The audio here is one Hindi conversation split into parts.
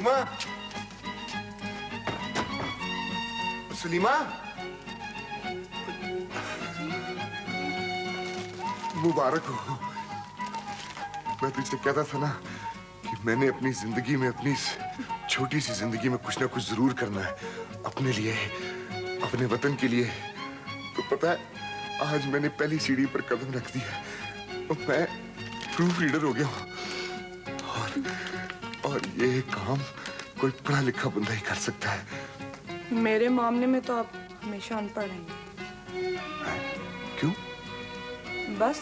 सलीमा, सलीमा, मुबारक हो। मैं तुझसे कहता था ना कि मैंने अपनी जिंदगी में, अपनी इस छोटी सी जिंदगी में कुछ ना कुछ जरूर करना है अपने लिए, अपने वतन के लिए। तो पता है आज मैंने पहली सीढ़ी पर कदम रख दिया और मैं प्रूफ रीडर हो गया हूँ। और ये काम कोई पढ़ा लिखा बंदा ही कर सकता है। मेरे मामले में तो आप हमेशा अनपढ़ रहेंगे। क्यों? बस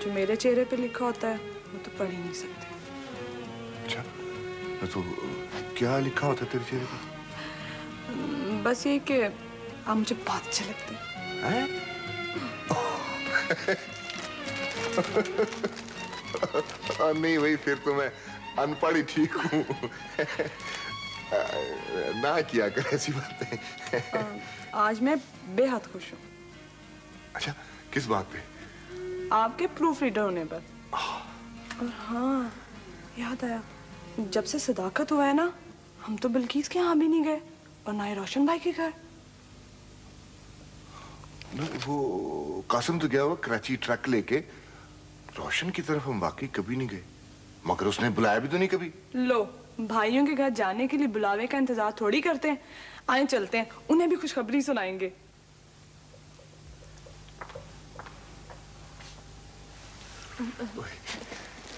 जो मेरे चेहरे पे लिखा होता है वो तो पढ़ ही नहीं सकते। अच्छा, तो क्या लिखा होता है तेरे चेहरे पे? बस ये कि आप मुझे बहुत अच्छे लगते हैं। नहीं भाई, फिर तो मैं अनपढ़ ही ठीक हूँ। ना किया कर ऐसी बातें। आज मैं बेहद खुश हूँ। अच्छा, किस बात पे? आपके प्रूफ रीडर होने पर। और हाँ, याद आया, जब से सदाकत हुआ है ना, हम तो बिल्किस के यहाँ भी नहीं गए और ना ही रोशन भाई के घर। वो कासिम तो गया हुआ कराची ट्रक लेके। रोशन की तरफ हम वाकई कभी नहीं गए, मगर उसने बुलाया भी तो नहीं कभी। लो, भाइयों के घर जाने के लिए बुलावे का इंतजार थोड़ी करते हैं। आए चलते हैं, उन्हें भी खुशखबरी सुनाएंगे।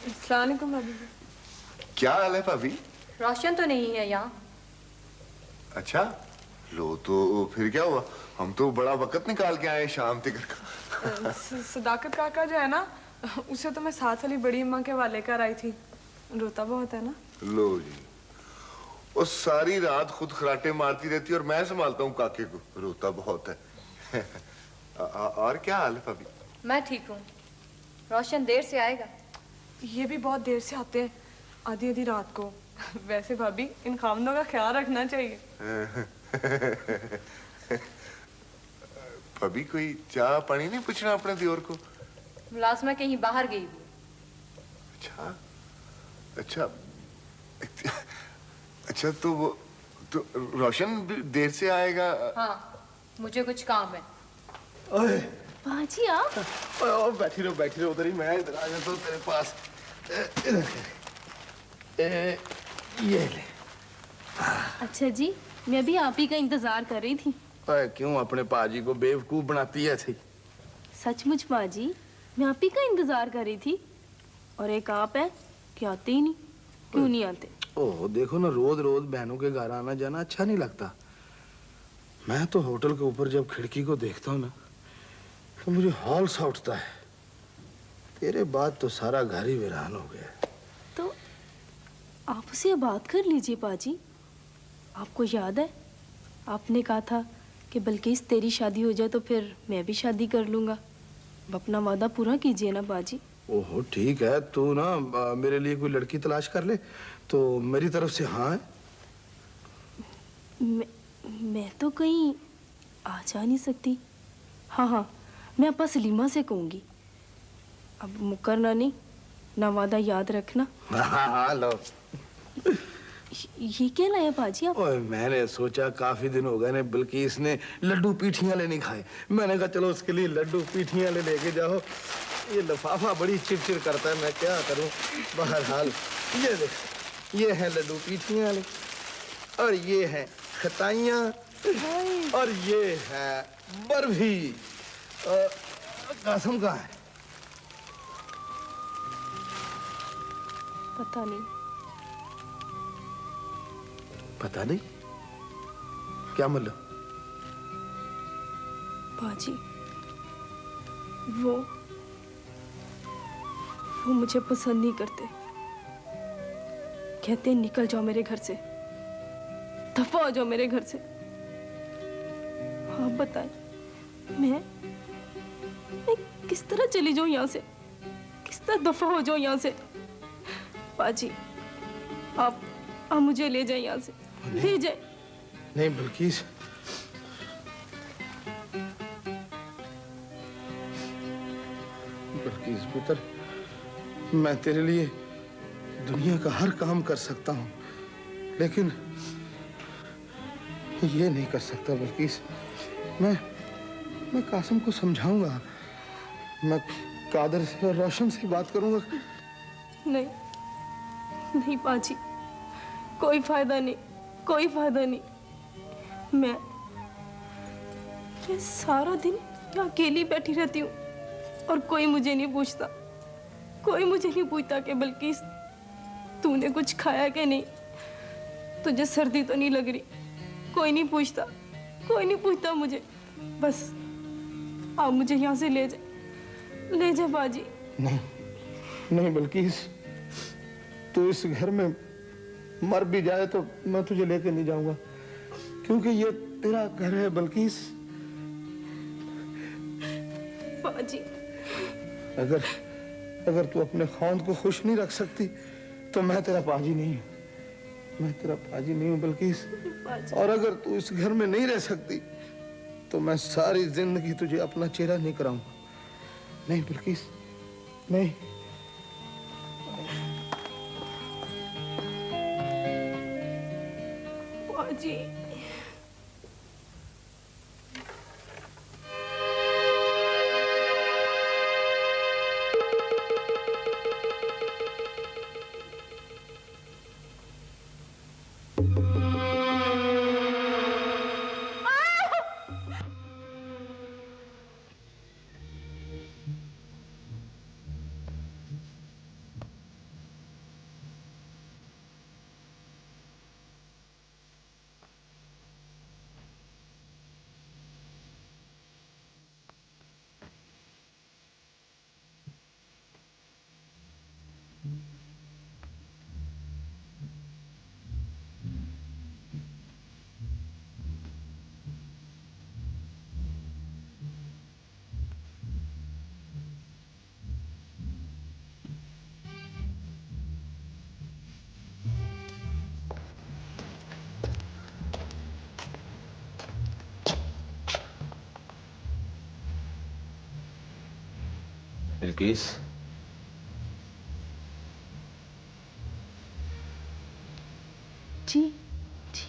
अस्सलाम वालेकुम भाभी। क्या हाल है भाभी? रोशन तो नहीं है यहाँ। अच्छा, लो तो फिर क्या हुआ? हम तो बड़ा वक्त निकाल के आए शाम तक का। सदाकत काका जो है ना, उसे तो मैं 7 साल बड़ी अम्मा के वाले कर आई थी। रोता बहुत है ना। लो जी, वो सारी रात खुद खराटे मारती रहती है और मैं संभालता हूँ काके को। रोता बहुत है। और क्या हाल है भाभी? मैं ठीक हूँ। रोशन देर से आएगा। ये भी बहुत देर से आते हैं, आधी आधी रात को। वैसे भाभी, इन खामदों का ख्याल रखना चाहिए। भाभी, कोई चाय पानी नहीं पूछना अपने दियोर को? मुलाजमा कहीं बाहर गई हुई। अच्छा अच्छा अच्छा, तो वो तो रोशन भी देर से आएगा। हाँ, मुझे कुछ काम है। ओए बाजी आप? बैठी रहो उधर ही, मैं इधर आ जाता हूँ तेरे पास। ये ले। अच्छा जी, मैं भी आप ही का इंतजार कर रही थी। ओए, क्यों अपने पाजी को बेवकूफ बनाती है थी? सचमुच बाजी, मैं आप ही का इंतजार कर रही थी। और एक आप है कि आते ही नहीं। क्यों नहीं आते? ओह, देखो ना, रोज रोज बहनों के घर आना जाना अच्छा नहीं लगता। मैं तो होटल के ऊपर जब खिड़की को देखता हूँ ना, तो मुझे हौल सा उठता है। तेरे बाद तो सारा घर ही वीरान हो गया। तो आप उससे बात कर लीजिए बाजी। आपको याद है, आपने कहा था कि बल्किस तेरी शादी हो जाए तो फिर मैं भी शादी कर लूंगा। अब अपना वादा पूरा कीजिए ना बाजी। ओहो, ठीक है, तू ना मेरे लिए कोई लड़की तलाश कर ले, तो मेरी तरफ से हाँ है। मैं तो कहीं आ जा नहीं सकती। हाँ, मैं अपा सलीमा से कहूँगी। अब मुकरना नहीं, ना वादा याद रखना। हाँ, लो। ये क्या लाया बाजी आप? ओए, मैंने सोचा काफी दिन हो गए ने बल्कि इसने लड्डू पीठियां ले नहीं खाए। मैंने कहा चलो उसके लिए लड्डू पीठियां लेके जाओ। ये लिफाफा बड़ी चिड़चिड़ करता है, मैं क्या करूं। बहरहाल ये देख, ये है लड्डू पीठियां ले, और ये है खटाइयां, और ये है बर्फी। कासिम कहाँ है? पता नहीं। पता नहीं? क्या मतलब? बाजी, वो मुझे पसंद नहीं करते। कहते हैं निकल जाओ मेरे घर से, दफा हो जाओ मेरे घर से। आप बताएं, मैं किस तरह चली जाऊं यहाँ से, किस तरह दफा हो जाऊं यहाँ से। बाजी, आप मुझे ले जाए यहाँ से, ले जाए। नहीं बल्किस, पुत्र, मैं तेरे लिए दुनिया का हर काम कर सकता हूँ, लेकिन ये नहीं कर सकता बल्किस। मैं कासिम को समझाऊंगा, मैं कादर से और रोशन से बात करूंगा। नहीं नहीं पाजी, कोई फायदा नहीं, कोई फायदा नहीं। मैं सारा दिन यहाँ अकेली बैठी रहती हूँ और कोई मुझे नहीं पूछता, कोई मुझे नहीं पूछता कि बल्किस तूने कुछ खाया कि नहीं, तुझे सर्दी तो नहीं लग रही। कोई नहीं पूछता, कोई नहीं पूछता मुझे। बस आप मुझे यहाँ से ले जा बाजी। नहीं नहीं बल्किस, तू इस घर में मर भी जाए तो मैं तुझे लेके नहीं जाऊंगा, क्योंकि ये तेरा घर है बल्किस। बाजी, अगर तू अपने खौंद को खुश नहीं रख सकती तो मैं तेरा पाजी नहीं हूँ, मैं तेरा पाजी नहीं हूँ बल्किस। और अगर तू इस घर में नहीं रह सकती तो मैं सारी जिंदगी तुझे अपना चेहरा नहीं कराऊंगा। नहीं बल्किस, नहीं। बाजी, बिल्किस, जी जी,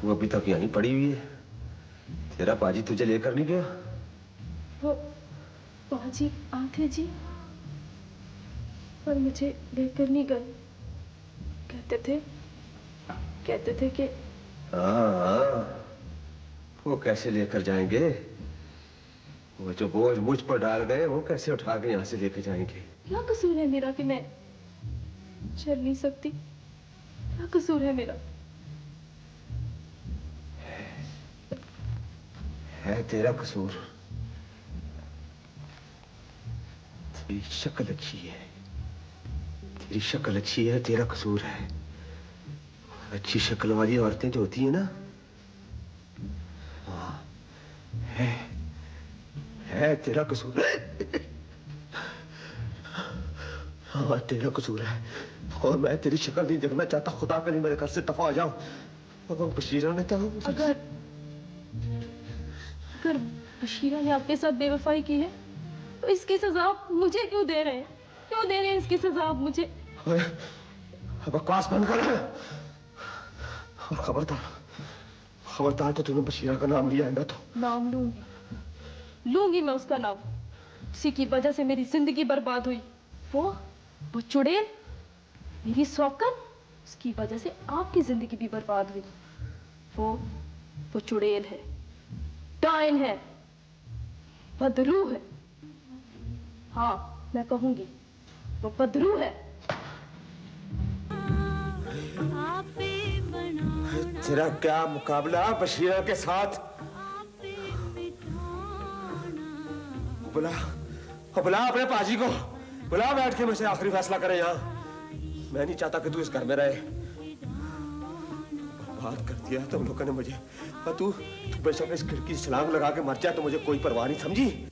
वो अभी तक यहीं पड़ी हुई है। तेरा पाजी तुझे लेकर नहीं गया? वो बाजी आते जी, पर मुझे लेकर नहीं गए। कहते थे कि हाँ, वो कैसे लेकर जाएंगे? वो जो बोझ मुझ पर डाल गए वो कैसे उठा के यहाँ से लेकर जाएंगे? क्या कसूर है मेरा कि मैं चल नहीं सकती? क्या कसूर है मेरा? है तेरा कसूर। तेरी शक्ल अच्छी है, तेरी शक्ल अच्छी है, तेरा कसूर है। अच्छी शक्ल वाली औरतें जो होती है ना, हाँ, है तेरा कसूर। हाँ, तेरा कसूर है और मैं तेरी शक्ल नहीं देखना चाहता। खुदा करे मेरे घर से दफा आ जाओ। बशीरा ने तो अगर बशीरा ने आपके साथ बेवफाई की है तो इसकी सजा आप मुझे क्यों दे रहे हैं? क्यों दे रहे हैं इसकी सजा आप मुझे? बकवास बंद कर। और खबरदार तो तूने बशीरा का नाम लिया है ना तो नाम लूंगी मैं उसका नाम। उसी की वजह से मेरी जिंदगी बर्बाद हुई। वो चुड़ैल, मेरी सौकन, उसकी वजह से आपकी जिंदगी भी बर्बाद हुई। वो चुड़ैल है, डायन है, बदरू है। हाँ, मैं कहूंगी वो बदरू है। तेरा क्या मुकाबला बशीरा के साथ? बुला अपने पाजी को, बुला बैठ के मुझसे आखिरी फैसला करे यहाँ। मैं नहीं चाहता कि तू इस घर में रहे। बात कर दिया तुम लोगों ने मुझे। और तू बेशक इस खिड़की से छलांग लगा के मर जाए तो मुझे कोई परवाह नहीं, समझी?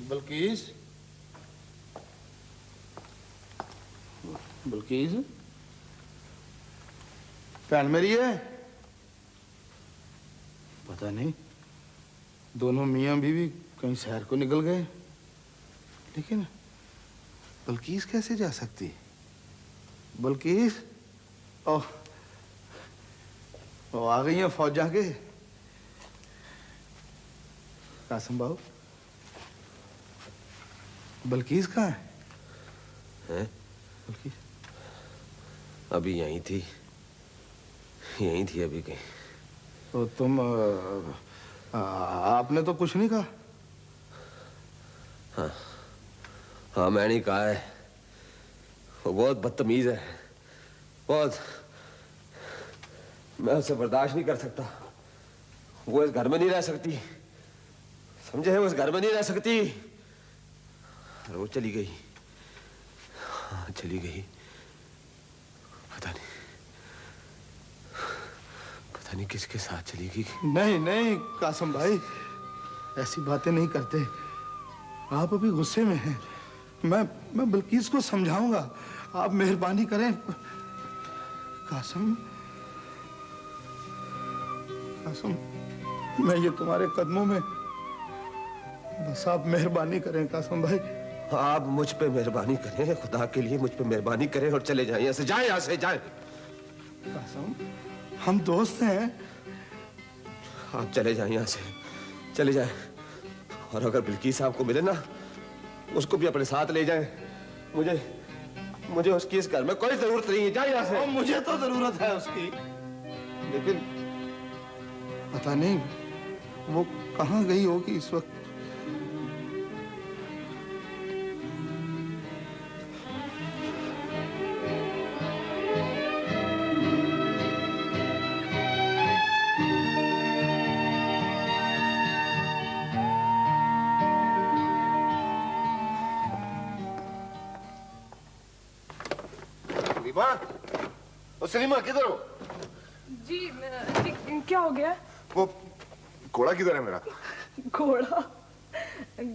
बल्किस, बल्किस, भैन मेरी है। पता नहीं, दोनों मियाँ बीवी कहीं शहर को निकल गए, लेकिन बल्कीस कैसे जा सकती? बल्कीस ओह वो आ गई है फौजा के। कासिम बाबू, बल्कीस कहाँ है? हैं? बल्कीस अभी यहीं थी अभी कहीं। तो तुम आपने तो कुछ नहीं कहा? हाँ मैं नहीं कहा है, वो बहुत बदतमीज है, बहुत। मैं उसे बर्दाश्त नहीं कर सकता। वो इस घर में नहीं रह सकती, समझे? वो इस घर में नहीं रह सकती। और वो चली गई। हाँ चली गई। पता नहीं किसके साथ चली गई। नहीं नहीं कासिम भाई, ऐसी बातें नहीं करते। आप अभी गुस्से में हैं। मैं बल्कीस को समझाऊंगा, आप मेहरबानी करें। कासिम मैं ये तुम्हारे कदमों में, बस आप मेहरबानी करें कासिम भाई। आप मुझ पे मेहरबानी करें, खुदा के लिए मुझ पे मेहरबानी करें और चले जाएं यहाँ से। जाएं यहाँ से, जाएं। कासिम हम दोस्त हैं। आप चले जाएं यहाँ से, चले जाएं। और अगर बिल्कीस साहब को मिले ना, उसको भी अपने साथ ले जाएं। मुझे उसकी इस घर में कोई जरूरत नहीं है। जाएं यहाँ से। मुझे तो जरूरत है उसकी, लेकिन पता नहीं वो कहाँ गई होगी इस वक्त। सलीमा किधर हो? जी क्या हो गया? वो घोड़ा किधर है मेरा?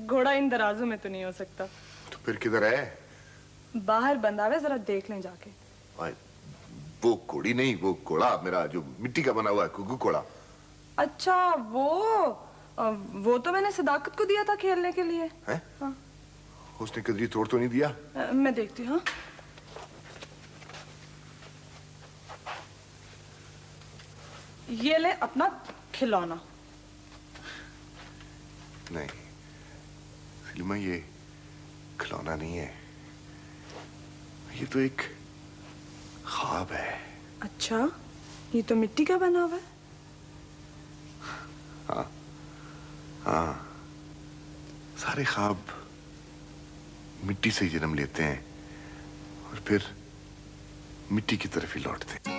घोड़ा इन दराजों में तो नहीं हो सकता। तो फिर किधर है? बाहर बंधा है, जरा देख लें जाके। वो घोड़ी नहीं, वो घोड़ा मेरा जो मिट्टी का बना हुआ है, कुकू घोड़ा। अच्छा वो तो मैंने सदाकत को दिया था खेलने के लिए। है? हाँ। उसने कदरी तोड़ तो नहीं दिया? मैं देखती हूँ। ये ले अपना खिलौना। नहीं सलीमा, ये खिलौना नहीं है, ये तो एक ख्वाब है। अच्छा, ये तो मिट्टी का बना हुआ है। हाँ, सारे ख्वाब मिट्टी से ही जन्म लेते हैं और फिर मिट्टी की तरफ ही लौटते हैं।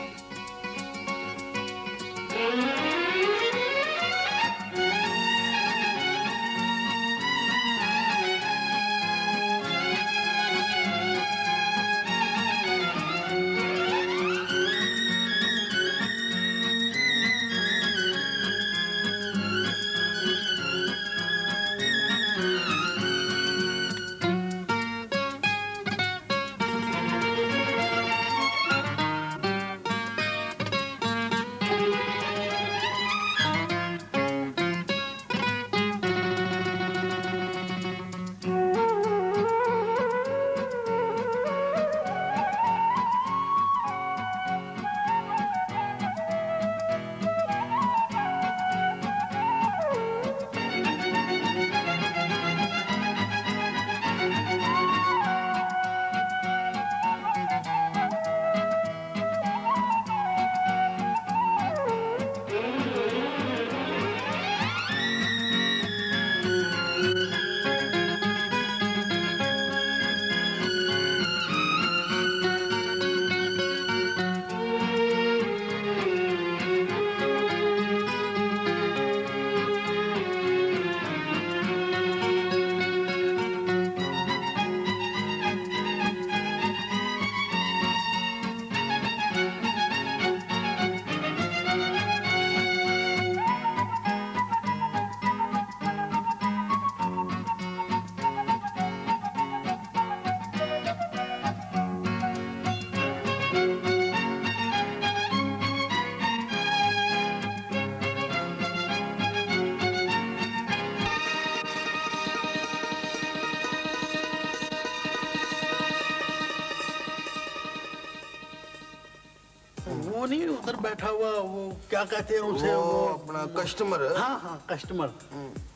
वो नहीं उधर बैठा हुआ, वो क्या कहते हैं उसे, वो अपना कस्टमर। हाँ हाँ कस्टमर,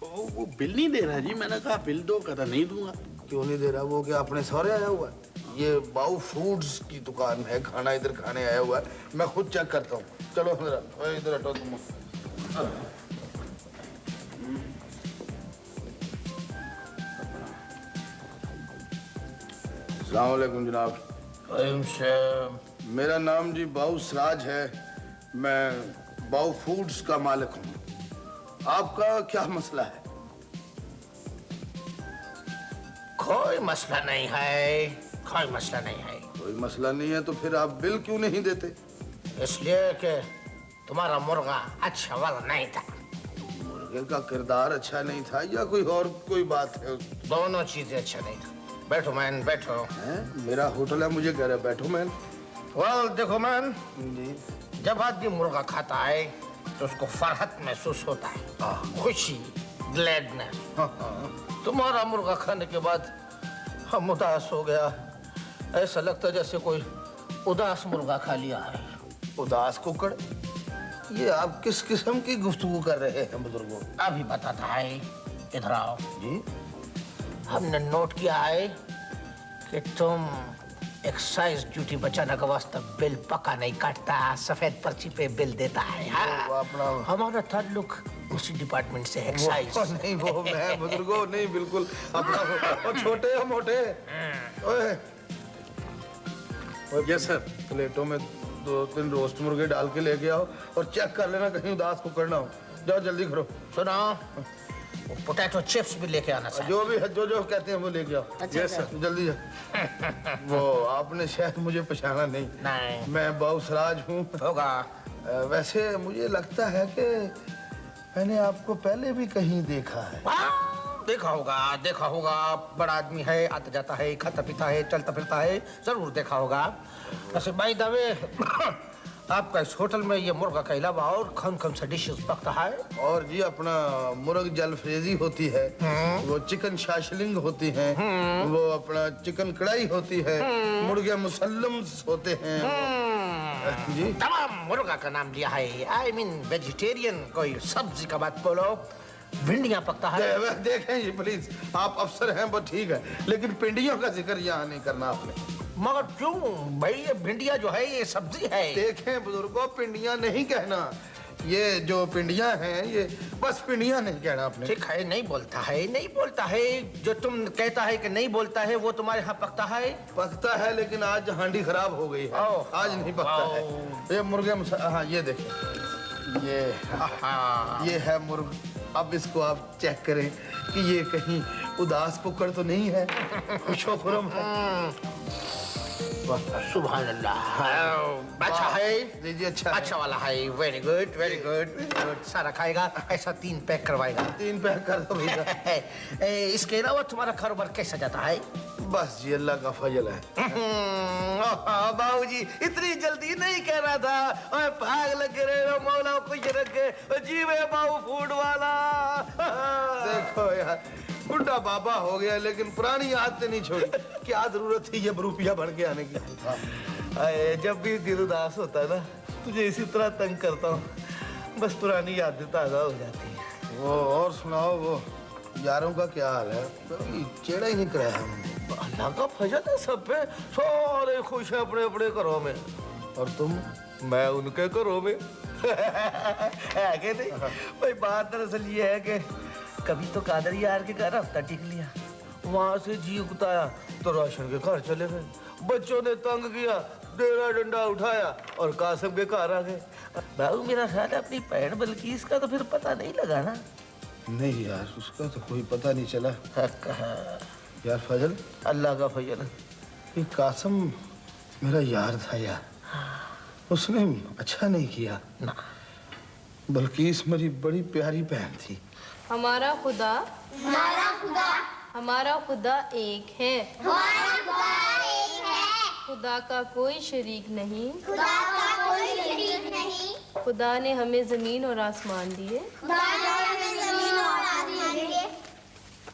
वो बिल नहीं दे रहा जी। मैंने कहा बिल दो, कहता नहीं दूंगा। क्यों नहीं दे रहा? वो क्या अपने सौरे आया हुआ है? ये बाऊ फूड्स की दुकान है, खाना इधर खाने आया हुआ है। मैं खुद चेक करता हूँ। चलो इधर हटो तुम। अस्सलाम वालेकुम जनाब। मेरा नाम जी बाऊ सराज है। मैं बाऊ फूड्स का मालिक हूँ। आपका क्या मसला है? कोई मसला नहीं है, कोई मसला नहीं है। कोई मसला नहीं है तो फिर आप बिल क्यों नहीं देते? इसलिए कि तुम्हारा मुर्गा अच्छा वाला नहीं था। मुर्गे का किरदार अच्छा नहीं था या कोई बात है? दोनों चीजें अच्छा नहीं था। बैठो मैन, बैठो। मेरा होटल है, मुझे कह रहे बैठो मैन। वेल देखो मैन जी, जब आदमी मुर्गा खाता है तो उसको फरहत महसूस होता है, खुशी, ग्लैडनेस। तुम्हारा मुर्गा खाने के बाद हम उदास हो गया। ऐसा लगता जैसे कोई उदास मुर्गा खा लिया है। उदास कुकड़, ये आप किस किस्म की गुफ्तगू कर रहे हैं बुजुर्गों? अभी बताता है, इधर आओ। जी, हमने नोट किया है कि तुम एक्साइज ड्यूटी बचाने का वास्ते बिल पक्का नहीं काटता, सफेद पर्ची पे बिल देता है। हाँ? हमारा ताल्लुक उसी डिपार्टमेंट से, एक्साइज। नहीं वो मैं बुजुर्गों नहीं, बिल्कुल अपना छोटे हो मोटे। Yes sir. प्लेटों में 2-3 रोस्ट मुर्गे डाल के लेके आओ और चेक कर लेना कहीं उदास कुकड़ ना हो। जाओ जल्दी करो। सुनो, वो पोटैटो चिप्स भी लेके आना चाहिए। जो भी जो कहते हैं वो लेके आओ। Yes sir. जल्दी जाओ। वो आपने शायद मुझे पहचाना नहीं। नहीं। मैं बाऊ सराज हूँ। होगा। वैसे मुझे लगता है कि मैंने आपको पहले भी कहीं देखा है। देखा होगा, देखा होगा। बड़ा आदमी है, आता जाता है, खाता पीता है, चलता फिरता है, जरूर देखा होगा। वैसे बाय द वे आपका इस होटल में ये मुर्गा के अलावा और कौन सा डिशेस पकता है? और जी अपना मुर्ग जलफ्रेजी होती है, वो चिकन शाशलिंग होती है, वो अपना चिकन कढ़ाई होती है, मुर्गे मुसल्लम्स होते हैं। जी तमाम मुर्गा का नाम लिया है। आई मीन वेजिटेरियन कोई सब्जी का बात बोलो। भिंडियां पकता है। देखें ये प्लीज, आप अफसर हैं वो ठीक है, लेकिन पिंडियों का जिक्र यहाँ नहीं करना आपने। मगर क्यों भाई, ये भिंडिया जो है ये सब्जी है। देखें बुजुर्गों, पिंडियां नहीं कहना। ये जो पिंडियां हैं ये बस पिंडियां नहीं कहना आपने। ठीक है, नहीं बोलता है, नहीं बोलता है। जो तुम कहता है कि नहीं बोलता है वो तुम्हारे यहाँ पकता है। पकता है लेकिन आज हांडी खराब हो गई है, आज नहीं पकता है। ये मुर्गे हाँ ये देखें, ये है मुर्ग। अब इसको आप चेक करें कि ये कहीं उदास कुकड़ तो नहीं है, खुशो खुरम है। सुभान अल्लाह। अच्छा है जी, अच्छा वाला है। Very good, very good. सारा खाएगा, ऐसा 3 पैक करवाएगा। 3 पैक कर दो भैया। इसके अलावा तुम्हारा कारोबार कैसा जाता है? बस जी अल्लाह का फजल है। बाबूजी इतनी जल्दी नहीं कह रहा था। भाग लगे रहे मौला कुछ रखे जी वे बाबू फूड वाला। देखो यार, बुढ़ा बाबा हो गया लेकिन पुरानी आदतें नहीं छोड़ी। क्या जरूरत थी ये रुपया बन के आने की? जब भी दिल उदास होता है ना, तुझे इसी तरह तंग करता हूँ, बस पुरानी यादें ताजा हो जाती है। वो और सुनाओ, वो यारों का क्या हाल है? कभी चेड़ा ही नहीं कराया हमने। अल्लाह का फजल है सब पे, सारे खुश हैं अपने अपने घरों में। और तुम? मैं उनके घरों में। है कि नहीं? भाई बात दरअसल ये है कि कभी तो कादर यार के घर हफ्ता टिक लिया, वहां से जी उगताया तो रोशन के घर चले गए। बच्चों ने तंग किया, डेरा डंडा उठाया और कासिम के घर आ गए। बाबू मेरा ख्याल है अपनी बहन बल्कीस का तो फिर पता नहीं लगा ना? नहीं यार, उसका तो कोई पता नहीं चला। यार फजल, अल्लाह का फजल है। ये कासिम मेरा यार था यार, उसने अच्छा नहीं किया ना। बल्कीस मेरी बड़ी प्यारी बहन थी। हमारा खुदा हमारा खुदा हमारा खुदा एक है। हमारा खुदा एक है। खुदा का कोई शरीक नहीं। खुदा का कोई शरीक नहीं। खुदा ने हमें जमीन और आसमान दिए। खुदा ने हमें जमीन और आसमान दिए।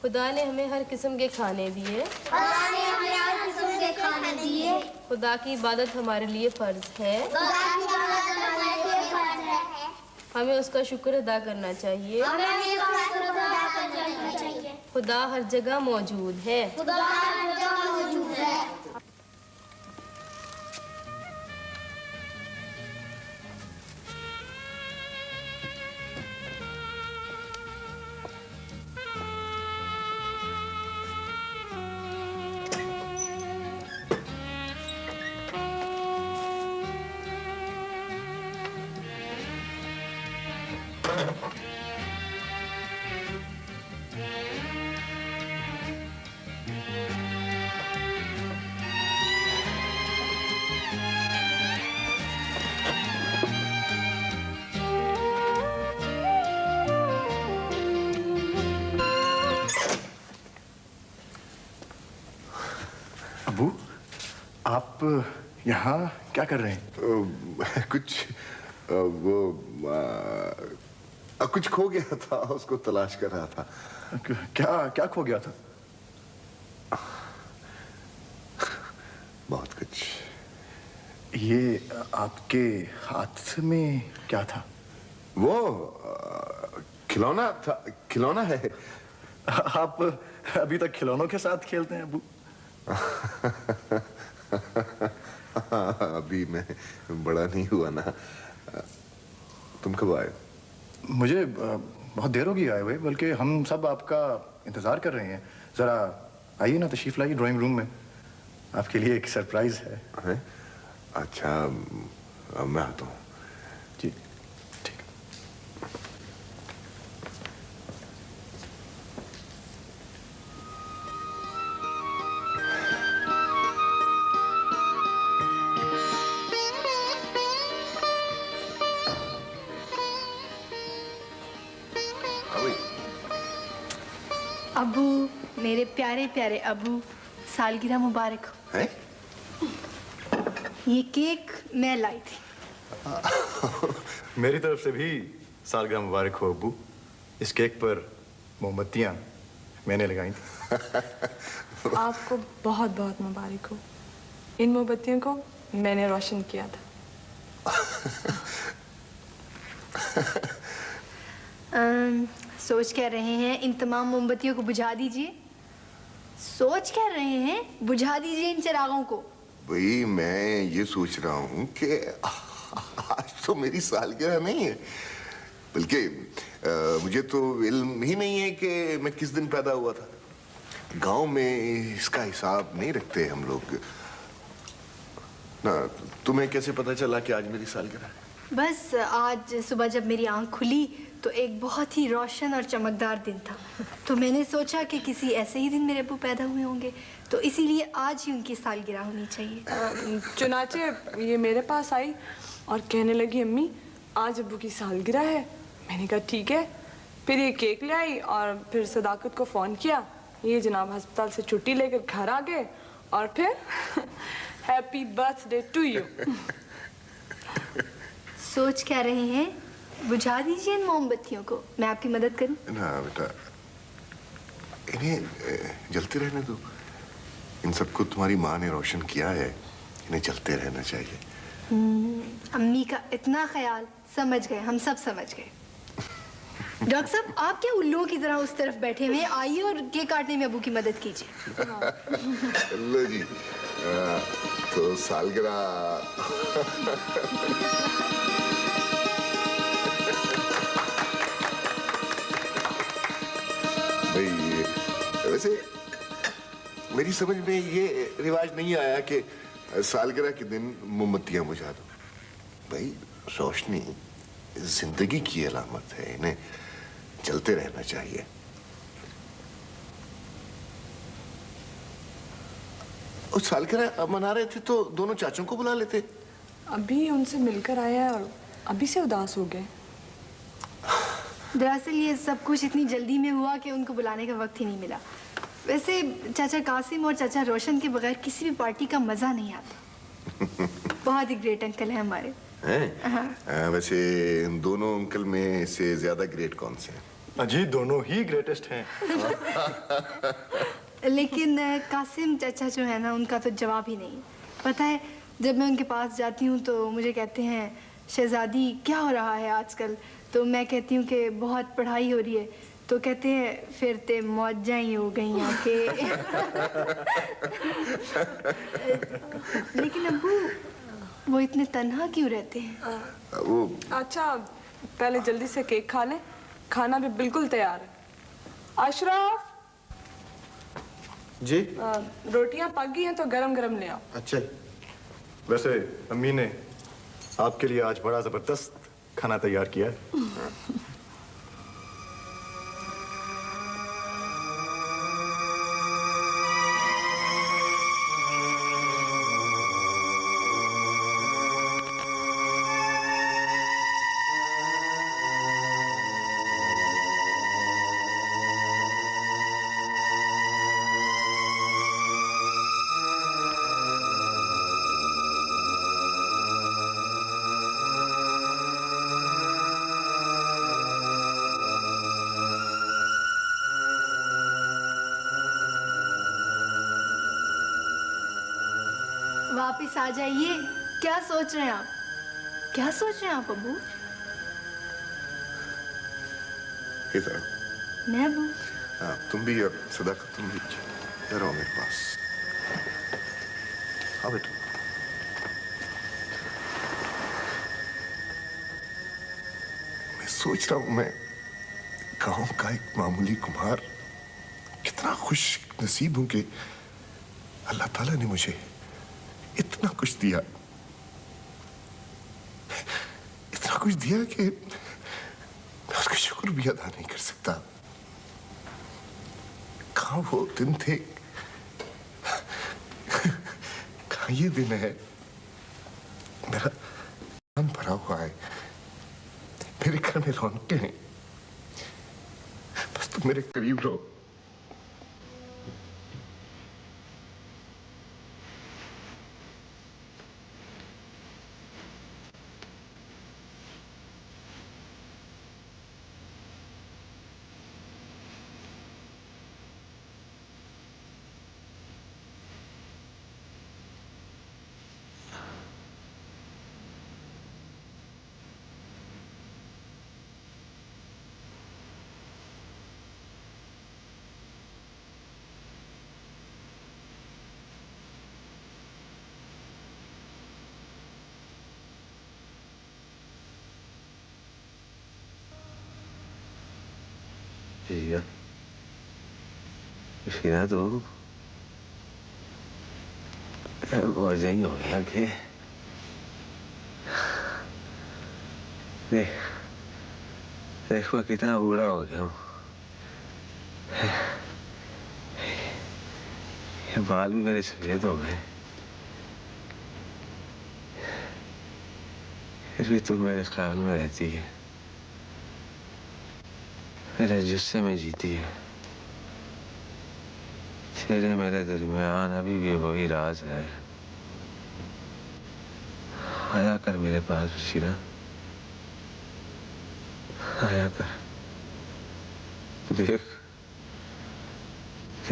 खुदा ने हमें हर किस्म के खाने दिए। खुदा ने हमें हर किस्म के खाने दिए। खुदा की इबादत हमारे लिए फर्ज है। खुदा की इबादत हमें उसका शुक्र अदा करना चाहिए। हमें उसका शुक्र अदा करना चाहिए। खुदा हर जगह मौजूद है। खुदा हर जगह मौजूद है। अबू, आप यहाँ क्या कर रहे हैं? कुछ खो गया था, उसको तलाश कर रहा था। क्या क्या खो गया था? बहुत कुछ। ये आपके हाथ में क्या था? वो खिलौना था। खिलौना है। आप अभी तक खिलौनों के साथ खेलते हैं अबू? अभी मैं बड़ा नहीं हुआ ना। तुम कब आए? मुझे बहुत देर हो गई आए हुए, बल्कि हम सब आपका इंतजार कर रहे हैं। जरा आइए ना, तशरीफ लाइए ड्राइंग रूम में, आपके लिए एक सरप्राइज है। अच्छा, मैं आता हूँ। जी ठीक। अबू, मेरे प्यारे प्यारे अबू, सालगिरह मुबारक हो। है? ये केक मैं लाई थी। मेरी तरफ से भी सालगिरह मुबारक हो अबू। इस केक पर मोमबत्तियां मैंने लगाई थी। आपको बहुत बहुत मुबारक हो। इन मोमबत्तियों को मैंने रोशन किया था। सोच क्या रहे हैं, इन तमाम मोमबत्तियों को बुझा दीजिए। सोच क्या रहे हैं, बुझा दीजिए इन चिरागों को। भाई, मैं ये सोच रहा हूँ कि आज तो मेरी सालगिरह नहीं है, बल्कि मुझे तो इल्म ही नहीं है कि मैं किस दिन पैदा हुआ था। गांव में इसका हिसाब नहीं रखते हम लोग ना। तुम्हें कैसे पता चला कि आज मेरी सालगिरह है? बस आज सुबह जब मेरी आंख खुली तो एक बहुत ही रोशन और चमकदार दिन था, तो मैंने सोचा कि किसी ऐसे ही दिन मेरे अब्बू पैदा हुए होंगे, तो इसीलिए आज ही उनकी सालगिरह होनी चाहिए। चुनाचे ये मेरे पास आई और कहने लगी, अम्मी आज अब्बू की सालगिरह है। मैंने कहा ठीक है। फिर ये केक ले आई और फिर सदाकत को फ़ोन किया। ये जनाब अस्पताल से छुट्टी लेकर घर आ गए और फिर हैप्पी बर्थडे टू यू। सोच क्या रहे हैं, बुझा दीजिए इन मोमबत्तियों को, मैं आपकी मदद करूं? ना बेटा, इन्हें जलते रहने दो। इन सबको तुम्हारी माँ ने रोशन किया है, इन्हें जलते रहना चाहिए। अम्मी का इतना ख्याल, समझ गए, हम सब समझ गए। डॉक्टर साहब, आप क्या उल्लुओं की तरह उस तरफ बैठे हुए हैं? आइए और केक काटने में अबू की मदद कीजिए। लो जी, तो सालगिरह। भाई, वैसे मेरी समझ में ये रिवाज नहीं आया कि सालगिरह के दिन मोमबत्तियां बुझा दो। भाई, रोशनी जिंदगी की अलामत है, इन्हें चलते रहना चाहिए। और सालगिरह मना रहे थे तो दोनों चाचों को बुला लेते। अभी उनसे मिलकर आया है और अभी से उदास हो गए। दरअसल ये सब कुछ इतनी जल्दी में हुआ कि उनको बुलाने का वक्त ही नहीं मिला। वैसे चाचा कासिम और चाचा रोशन के बगैर किसी भी पार्टी का मजा नहीं आता। बहुत ही ग्रेट अंकल है हमारे। हैं? वैसे इन दोनों अंकल में से ज्यादा ग्रेट कौन से हैं? जी, दोनों ही ग्रेटेस्ट हैं। लेकिन कासिम चाचा जो है ना, उनका तो जवाब ही नहीं। पता है, जब मैं उनके पास जाती हूँ तो मुझे कहते हैं, शहजादी क्या हो रहा है आजकल, तो मैं कहती हूँ कि बहुत पढ़ाई हो रही है, तो कहते हैं फिर ते मौजा ही हो गई आके। लेकिन अब्बू वो इतने तन्हा क्यों रहते हैं? वो अच्छा पहले जल्दी से केक खा लें, खाना भी बिल्कुल तैयार है। अशरफ जी रोटियां पक गई हैं तो गरम गरम ले आओ। अच्छा, वैसे अम्मी ने आपके लिए आज बड़ा जबरदस्त खाना तैयार किया है। वापिस आ जाइए। क्या सोच रहे हैं आप? क्या सोच रहे हैं आप अब्बू? इधर आओ। मैं अब्बू? हाँ, तुम भी अब सदाकत, तुम भी इधर आओ मेरे पास। हाँ बेटा, मैं सोच रहा हूं, मैं गांव का एक मामूली कुम्हार कितना खुश नसीब हूं कि अल्लाह ताला ने मुझे इतना कुछ दिया, इतना कुछ दिया कि मैं उसका शुक्र भी अदा नहीं कर सकता। कहाँ वो दिन थे, कहाँ ये दिन है। मेरा मन भरा हुआ है, मेरे घर में रौनकें हैं, बस तुम मेरे करीब रहो। फिर तो मौजा ही हो गया कि देख देख मैं कितना बूढ़ा हो गया हूँ। ये बाल भी मेरे सफेद हो गए, फिर भी तुम मेरे ख्याल में रहती है, मेरे जुस्से में जीती है। तेरे मेरे दरमियान अभी भी वही राज है। आया कर मेरे पास शीरा, आया कर। देख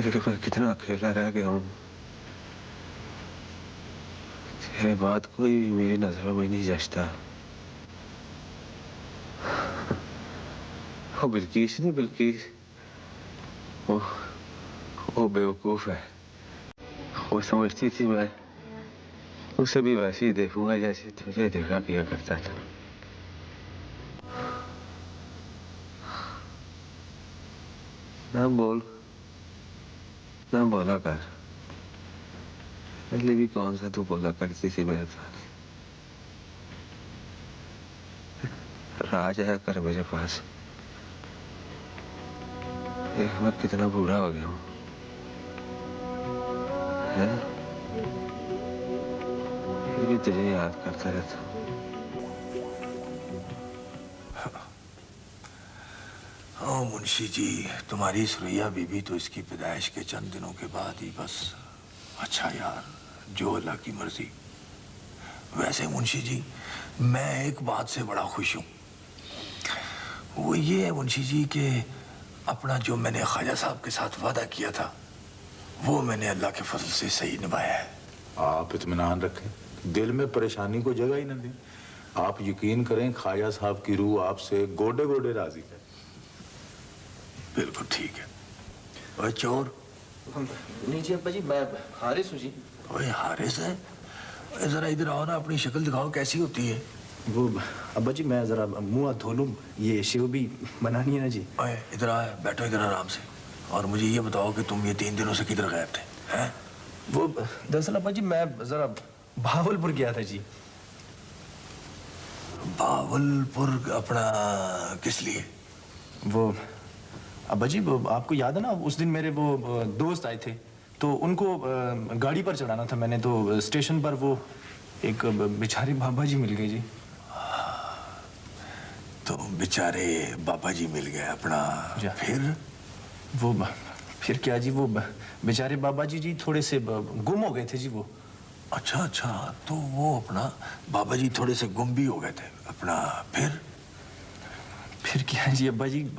देख मैं कितना अकेला रह गया हूँ। तेरे बाद कोई भी मेरी नजरों में नहीं जचता। वो बिल्किस नहीं, बिल्किस वो बेवकूफ है। वो समझती थी मैं उसे भी वैसे ही देखूंगा जैसे तुझे देखा किया करता था। ना बोल, ना बोला कर। पहले भी कौन सा तू बोला करती थी मेरे पास। राज आया कर मेरे पास। देख मैं कितना बूढ़ा हो गया हूँ। फिर भी तुझे याद करता रहता हूँ। हाँ मुंशी जी, तुम्हारी सुरैया बीबी तो इसकी पैदाइश के चंद दिनों के बाद ही बस। अच्छा यार, जो अल्लाह की मर्जी। वैसे मुंशी जी, मैं एक बात से बड़ा खुश हूँ। वो ये है मुंशी जी कि अपना जो मैंने ख्वाजा साहब के साथ वादा किया था, वो मैंने अल्लाह के फजल से सही निभाया है। आप इत्मीनान रखें, दिल में परेशानी को जगह ही न दें। आप यकीन करें ख्वाजा साहब की रूह आपसे गोडे गोडे राजी है। बिल्कुल ठीक है। ओए चोर। नहीं जी अब्बा जी, मैं हारिस हूँ जी। ओए हारिस है? ओए जरा इधर आओ ना, अपनी शक्ल दिखाओ कैसी होती है। वो अब्बा जी मैं जरा मुंह हाथ धो लूँ, ये शेव भी बनानी है ना जी। ओए इधर आ, बैठो इधर आराम से, और मुझे ये बताओ कि तुम ये 3 दिनों से किधर गायब थे? हैं? वो दरअसल अब्बा जी मैं जरा भावलपुर गया था जी। भावलपुर अपना किस लिए? वो अब्बा जी वो आपको याद है ना, उस दिन मेरे वो दोस्त आए थे, तो उनको गाड़ी पर चढ़ाना था मैंने, तो स्टेशन पर वो एक बेचारे बाबा जी मिल गए जी। तो बेचारे बाबा जी मिल गए अपना, फिर? वो फिर क्या जी, वो बेचारे बाबा जी थोड़े से गुम हो गए थे जी वो। अच्छा अच्छा, तो वो अपना बाबा जी थोड़े से गुम भी हो गए थे अपना, फिर क्या जी अब्बा जी,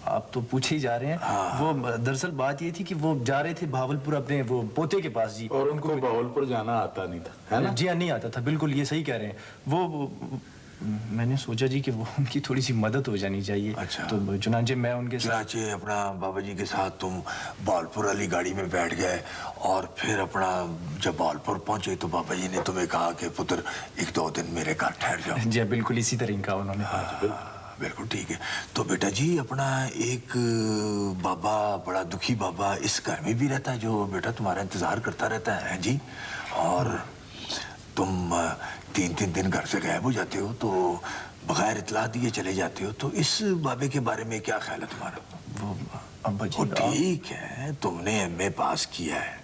आप तो पूछे ही जा रहे हैं। वो दरअसल बात ये थी कि वो जा रहे थे भावलपुर अपने वो पोते के पास जी। और उनको भावलपुर जाना आता नहीं था, है ना? जी हाँ, नहीं आता था, बिल्कुल ये सही कह रहे हैं। वो मैंने सोचा जी कि वो उनकी थोड़ी सी मदद हो जानी चाहिए। अच्छा। तो चुनांचे मैं उनके साथ अपना बाबा जी के साथ तुम भावलपुर वाली गाड़ी में बैठ गए, और फिर अपना जब भावलपुर पहुंचे तो बाबा जी ने तुम्हें कहा कि पुत्र 1-2 दिन मेरे घर ठहर जाओ। जी बिल्कुल इसी तरह का उन्होंने बिल्कुल ठीक है। तो बेटा जी अपना एक बाबा, बड़ा दुखी बाबा इस घर में भी रहता है, जो बेटा तुम्हारा इंतजार करता रहता है जी, और तुम 3-3 दिन घर से गायब हो जाते हो, तो बगैर इतला दिए चले जाते हो। तो इस बाबे के बारे में क्या ख्याल है तुम्हारा? वो अब्बा जी ठीक है, तुमने MA पास किया है,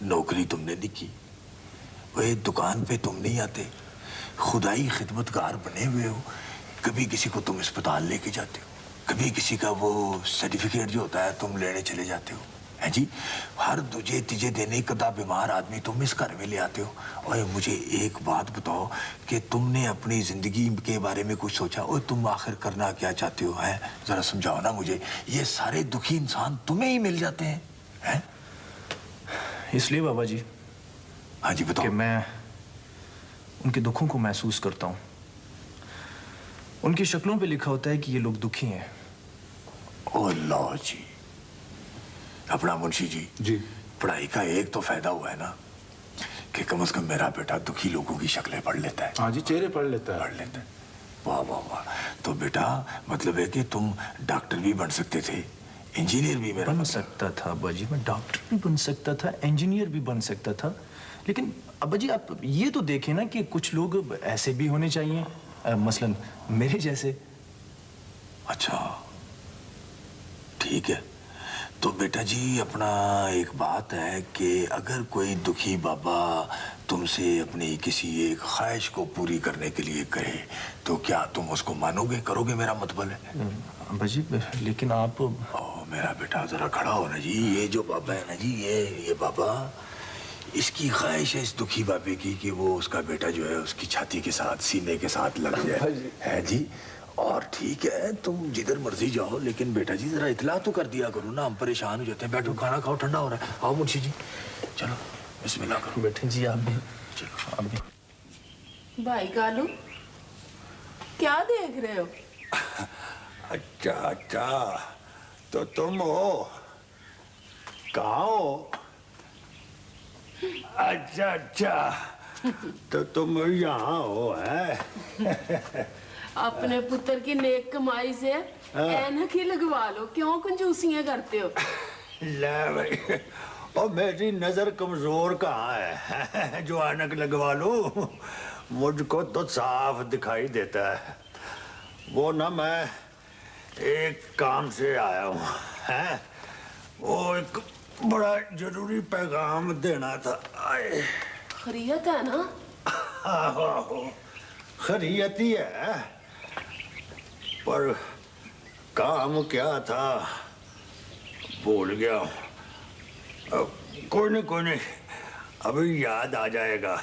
नौकरी तुमने नहीं की, वो दुकान पे तुम नहीं आते, खुदाई खिदमतगार बने हुए हो, कभी किसी को तुम अस्पताल लेके जाते हो, कभी किसी का वो सर्टिफिकेट जो होता है तुम लेने चले जाते हो, है जी। हर दूजे तीजे दिन कदा बीमार आदमी तुम इस घर में ले आते हो। और मुझे एक बात बताओ कि तुमने अपनी जिंदगी के बारे में कुछ सोचा? और तुम आखिर करना क्या चाहते हो? है जरा समझाओ ना मुझे। ये सारे दुखी इंसान तुम्हें ही मिल जाते हैं, हैं? इसलिए बाबा जी। हाँ जी बताओ। कि मैं उनके दुखों को महसूस करता हूँ। उनकी शक्लों पे लिखा होता है कि ये लोग दुखी हैं। ओ लो जी, अपना मुंशी जी, पढ़ाई का एक तो फायदा हुआ है ना कि कम से कम मेरा बेटा दुखी लोगों की शक्लें पढ़ लेता है। हाँ जी, चेहरे पढ़ लेता है। वाह वाह वाह। तो बेटा मतलब है कि तुम डॉक्टर भी बन सकते थे, इंजीनियर भी बन सकता था अब्बा जी, मैं डॉक्टर भी बन सकता था, इंजीनियर भी बन सकता था। लेकिन अब्बा जी आप ये तो देखें ना कि कुछ लोग ऐसे भी होने चाहिए, मसलन मेरे जैसे। अच्छा ठीक है। तो बेटा जी अपना एक बात है कि अगर कोई दुखी बाबा तुमसे अपनी किसी एक ख्वाहिश को पूरी करने के लिए कहे तो क्या तुम उसको मानोगे, करोगे? मेरा मतलब है अब्बा जी, लेकिन आप मेरा बेटा जरा खड़ा हो ना जी। ये जो बाबा है ना जी, ये बाबा, इसकी ख्वाहिश है इस दुखी बाबे की कि वो उसका बेटा जो है उसकी छाती के साथ, सीने के साथ लग जाए, है जी। और ठीक है तुम जिधर मर्जी जाओ, लेकिन बेटा जी जरा इतला तो कर दिया करो ना, हम परेशान हो जाते हैं। बैठो, खाना खाओ, ठंडा हो रहा है। आओ मुंशी जी, चलो बिस्मिल्लाह करो। बैठे जी आप भी। चलो आप भी। भाई कालू क्या देख रहे हो? अच्छा अच्छा, तो तुम हो? कहाँ हो? अच्छा अच्छा, तो तुम यहाँ हो है? अपने पुत्र की नेक कमाई से ऐनक ही लगवा लो, क्यों कंजूसियां करते हो? ले भाई, और मेरी नजर कमजोर कहाँ है जो ऐनक लगवा लूं? मुझको तो साफ दिखाई देता है। वो ना मैं एक काम से आया हूँ, है? वो एक बड़ा जरूरी पैगाम देना था। आए खैरियत है ना? आहो, खैरियत ही है, पर काम क्या था भूल गया। कोई नहीं, अभी याद आ जाएगा।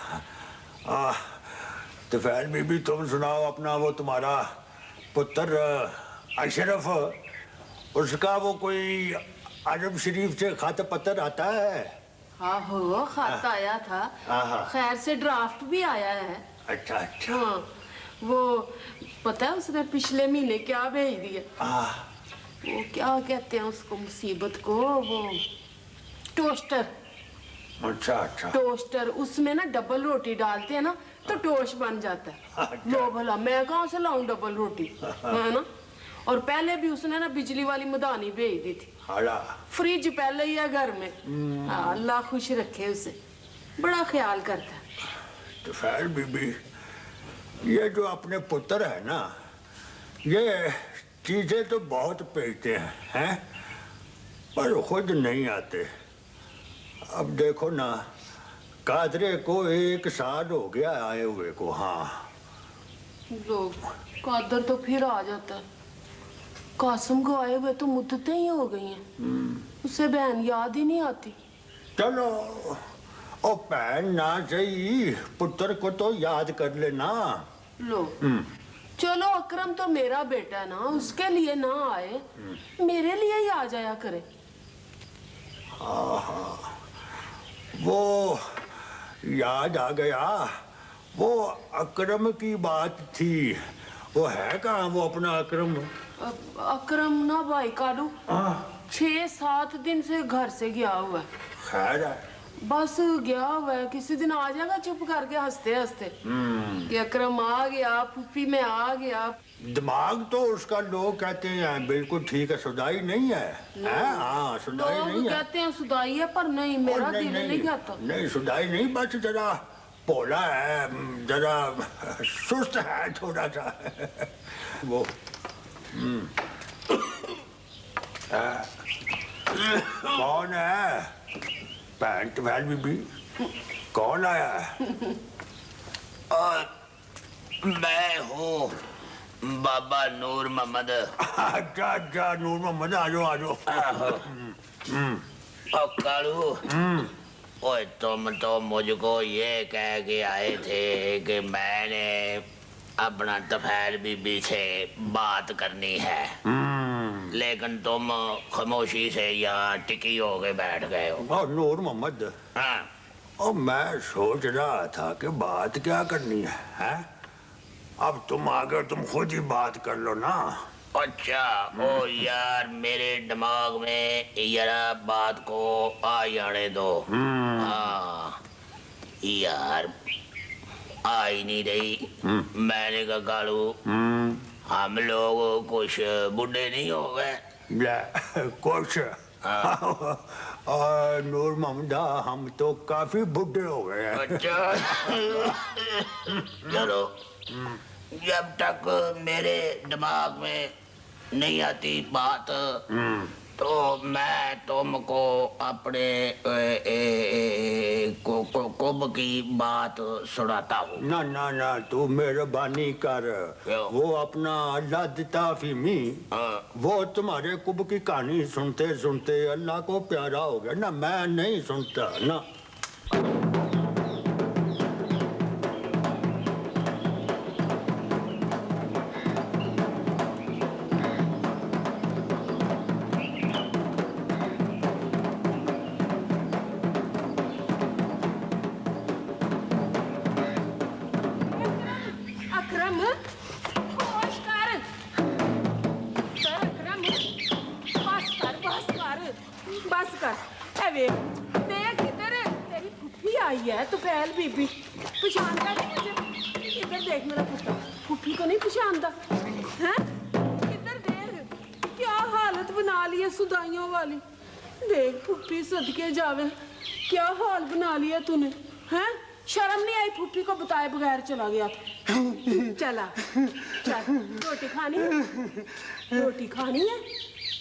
तफैल बीबी तुम सुनाओ अपना, वो तुम्हारा पुत्र अशरफ, उसका वो कोई अरब शरीफ से खत पत्र आता है? हाँ हो, खत आया था, खैर से ड्राफ्ट भी आया है। अच्छा अच्छा। हाँ, वो पता है उसने पिछले महीने क्या भेज दिया? वो क्या कहते हैं उसको मुसीबत को, वो टोस्टर। अच्छा अच्छा। टोस्टर, उसमें ना डबल रोटी डालते हैं ना तो टोस्ट बन जाता है। लो भला मैं कहाँ से लाऊं डबल रोटी, है ना। और पहले भी उसने ना बिजली वाली मदानी भेज दी थी। फ्रिज पहले ही है घर में। अल्लाह खुश रखे उसे, बड़ा ख्याल करता है। तो खैर बीबी, ये जो अपने पुत्र है ना, ये चीजें तो बहुत भेजते हैं, पर खुद नहीं आते। अब देखो ना, कादरे को 1 साल हो गया आए हुए को। हाँ लोग कादर तो फिर आ जाता है। कासिम को आए हुए तो मुद्दतें ही हो गई हैं। उसे बहन याद ही नहीं आती। चलो ओ बहन ना सही, पुत्र को तो याद कर लेना। लो चलो, अकरम तो मेरा बेटा है ना, उसके लिए ना आए, मेरे लिए ही आ जाया करे। हाँ, वो याद आ गया, वो अकरम की बात थी। वो है कहाँ वो अपना अकरम? अकरम ना भाई कालू 6-7 दिन से घर से गया हुआ है। खैर है, बस गया हुआ है, किसी दिन आ जाएगा चुप करके हंसते हंसते कि अकरम आ गया, फूफी में आ गया। दिमाग तो उसका लोग कहते हैं बिल्कुल ठीक है, सुधाई नहीं है। हाँ सुधाई नहीं है। लोग कहते हैं सुधाई है, पर नहीं, मेरा दिल नहीं कहता। नहीं सुधाई नहीं, बस जरा भोला है, जरा सुस्त है थोड़ा सा। वो कौन है? पैंट वैल बीबी, कौन आया है? मैं हूँ बाबा नूर मोहम्मद। अच्छा अच्छा, नूर मोहम्मद, आ जाओ आ जाओ। कालू, ओए तुम तो मुझको ये कह के आए थे कि मैंने अपना तफैल बीबी से बात करनी है, लेकिन तुम खामोशी से यहाँ टिकी हो के बैठ गए हो। नूर मोहम्मद, और मैं सोच रहा था कि बात क्या करनी है? अब तुम आगे तुम खुद ही बात कर लो ना। अच्छा, ओ यार मेरे दिमाग में जरा बात को आ जाने दो। हाँ यार, आ ही नहीं रही। मैंने कहा कालू, हम लोग कुछ बुढ़े नहीं हो गए? कुछ नूर मोहम्मद, हम तो काफी बुढ़े हो गए हैं। अच्छा चलो, जब तक मेरे दिमाग में नहीं आती बात तो मैं तुमको अपने कुब की बात सुनाता हूँ। ना ना ना, तू मेहरबानी कर। वो अपना अल्लाह फीमी, वो तुम्हारे कुब की कहानी सुनते सुनते अल्लाह को प्यारा हो गया ना। मैं नहीं सुनता ना। बीबी पहचानता नहीं मुझे? इधर देख मेरा पुत्र, फूफी को नहीं पहचानता हैं? इधर देख, क्या हालत बना ली है सुदाइयों वाली। देख फूफी सदके जावे, क्या हाल बना लिया तूने, हैं? शर्म नहीं आई? फूफी को बताए बगैर चला गया था। चला चल, रोटी खानी है? रोटी खानी है?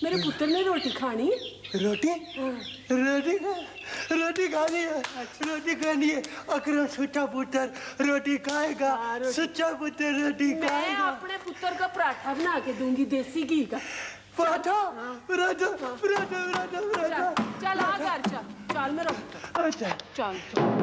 मेरे पुत्र ने रोटी खानी है। रोटी रोटी रोटी खानी है। रोटी खानी है। अकरम सच्चा पुत्र रोटी खाएगा। सच्चा पुत्र रोटी खाएगा। मैं अपने पुत्र का पराठा बना के दूंगी, देसी घी का पराठा। पराठा पराठा पराठा पराठा। चल आ घर, चल चल मेरा पुत्र, चल चल।